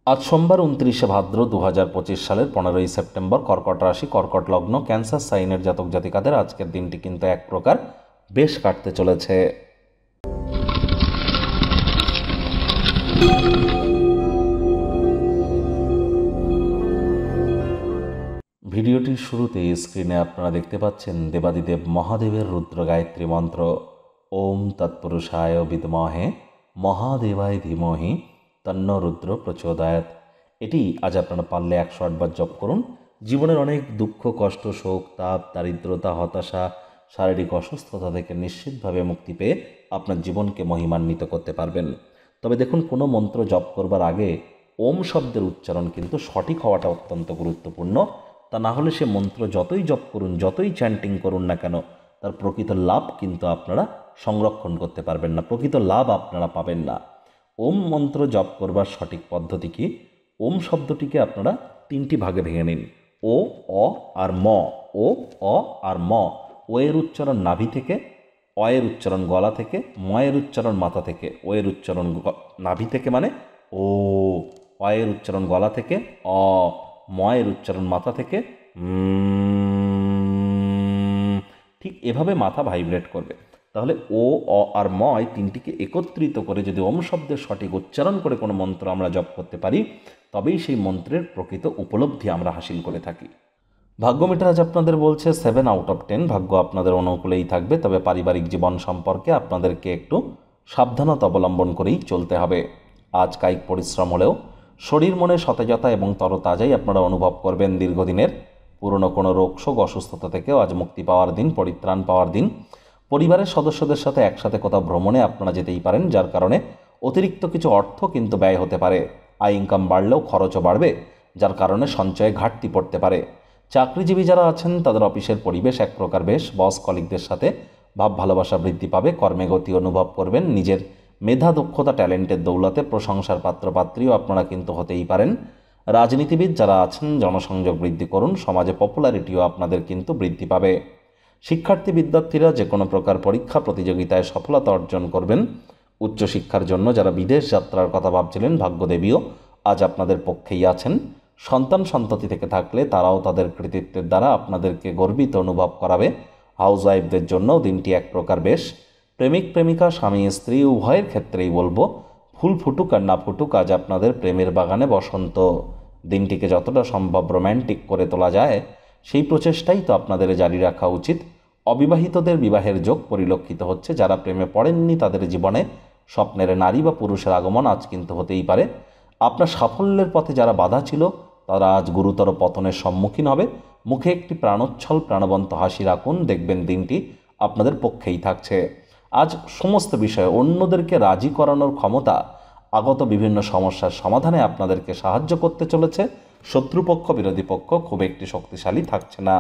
আজ সোমবার 29শে ভাদ্র 2025 সালের 15ই সেপ্টেম্বর, কর্কট রাশি, কর্কট লগ্ন, ক্যান্সার সাইনের জাতক জাতিকাদের আজকের দিনটি কিন্তু এক প্রকার বেশ কাটতে চলেছে। ভিডিওটির শুরুতে স্ক্রিনে আপনারা দেখতে পাচ্ছেন দেবাদিদেব মহাদেবের রুদ্র গায়ত্রী মন্ত্র ওম তৎপুরুষায় বিদ্মহে মহাদেবায় ধীমহি তন্ন রুদ্র প্রচোদয়াৎ। এটি আজ আপনারা পারলে 108 বার জপ করুন। জীবনের অনেক দুঃখ, কষ্ট, শোক, তাপ, দারিদ্রতা, হতাশা, শারীরিক অসুস্থতা থেকে নিশ্চিতভাবে মুক্তি পেয়ে আপনার জীবনকে মহিমান্বিত করতে পারবেন। তবে দেখুন, কোনো মন্ত্র জপ করবার আগে ওম শব্দের উচ্চারণ কিন্তু সঠিক হওয়াটা অত্যন্ত গুরুত্বপূর্ণ। তা না হলে সে মন্ত্র যতই জপ করুন, যতই চ্যান্টিং করুন না কেন, তার প্রকৃত লাভ কিন্তু আপনারা সংরক্ষণ করতে পারবেন না, প্রকৃত লাভ আপনারা পাবেন না। ওম মন্ত্র জপ করবার সঠিক পদ্ধতি কি? ওম শব্দটিকে আপনারা 3টি ভাগে ভেঙে নিন। ও, অ আর ম। ও, অ আর ম। ও এর উচ্চারণ নাভি থেকে, অ এর উচ্চারণ গলা থেকে, ম এর উচ্চারণ মাথা থেকে। ও এর উচ্চারণ নাভি থেকে মানে ও, অ এর উচ্চারণ গলা থেকে অ, ম এর উচ্চারণ মাথা থেকে ঠিক এভাবে মাথা ভাইব্রেট করবে। তাহলে ও, অ আর ম এই 3টিকে একত্রিত করে যদি ওম শব্দের সঠিক উচ্চারণ করে কোনো মন্ত্র আমরা জপ করতে পারি, তবেই সেই মন্ত্রের প্রকৃত উপলব্ধি আমরা হাসিল করে থাকি। ভাগ্য মিটার আজ আপনাদের বলছে 7 আউট অফ 10। ভাগ্য আপনাদের অনুকূলেই থাকবে, তবে পারিবারিক জীবন সম্পর্কে আপনাদেরকে একটু সাবধানতা অবলম্বন করেই চলতে হবে। আজ কায়িক পরিশ্রম হলেও শরীর মনে সতেজতা এবং তরতাজাই আপনারা অনুভব করবেন। দীর্ঘদিনের পুরনো কোনো রোগশোক, অসুস্থতা থেকেও আজ মুক্তি পাওয়ার দিন, পরিত্রাণ পাওয়ার দিন। পরিবারের সদস্যদের সাথে একসাথে কোথাও ভ্রমণে আপনারা যেতেই পারেন, যার কারণে অতিরিক্ত কিছু অর্থ কিন্তু ব্যয় হতে পারে। আয় ইনকাম বাড়লেও খরচও বাড়বে, যার কারণে সঞ্চয়ে ঘাটতি পড়তে পারে। চাকরিজীবী যারা আছেন তাদের অফিসের পরিবেশ এক প্রকার বেশ। বস কলিগদের সাথে ভাব ভালোবাসা বৃদ্ধি পাবে, কর্মে গতি অনুভব করবেন। নিজের মেধা, দক্ষতা, ট্যালেন্টের দৌলতে প্রশংসার পাত্রপাত্রীও আপনারা কিন্তু হতেই পারেন। রাজনীতিবিদ যারা আছেন জনসংযোগ বৃদ্ধি করুন, সমাজে পপুলারিটিও আপনাদের কিন্তু বৃদ্ধি পাবে। শিক্ষার্থী বিদ্যার্থীরা যে কোনো প্রকার পরীক্ষা প্রতিযোগিতায় সফলতা অর্জন করবেন। উচ্চশিক্ষার জন্য যারা বিদেশ যাত্রার কথা ভাবছিলেন, ভাগ্যদেবীও আজ আপনাদের পক্ষেই আছেন। সন্তান সন্ততি থেকে থাকলে তারাও তাদের কৃতিত্বের দ্বারা আপনাদেরকে গর্বিত অনুভব করাবে। হাউস ওয়াইফদের জন্যও দিনটি এক প্রকার বেশ। প্রেমিক প্রেমিকা, স্বামী স্ত্রী উভয়ের ক্ষেত্রেই বলবো, ফুল ফুটুক আর না ফুটুক, আজ আপনাদের প্রেমের বাগানে বসন্ত। দিনটিকে যতটা সম্ভব রোম্যান্টিক করে তোলা যায় সেই প্রচেষ্টাই তো আপনাদের জারি রাখা উচিত। অবিবাহিতদের বিবাহের যোগ পরিলক্ষিত হচ্ছে। যারা প্রেমে পড়েননি তাদের জীবনে স্বপ্নের নারী বা পুরুষের আগমন আজ কিন্তু হতেই পারে। আপনার সাফল্যের পথে যারা বাধা ছিল তারা আজ গুরুতর পতনের সম্মুখীন হবে। মুখে একটি প্রাণোচ্ছল প্রাণবন্ত হাসি রাখুন, দেখবেন দিনটি আপনাদের পক্ষেই থাকছে। আজ সমস্ত বিষয়ে অন্যদেরকে রাজি করানোর ক্ষমতা আগত বিভিন্ন সমস্যার সমাধানে আপনাদেরকে সাহায্য করতে চলেছে। শত্রুপক্ষ, বিরোধী পক্ষ খুব একটি শক্তিশালী থাকছে না।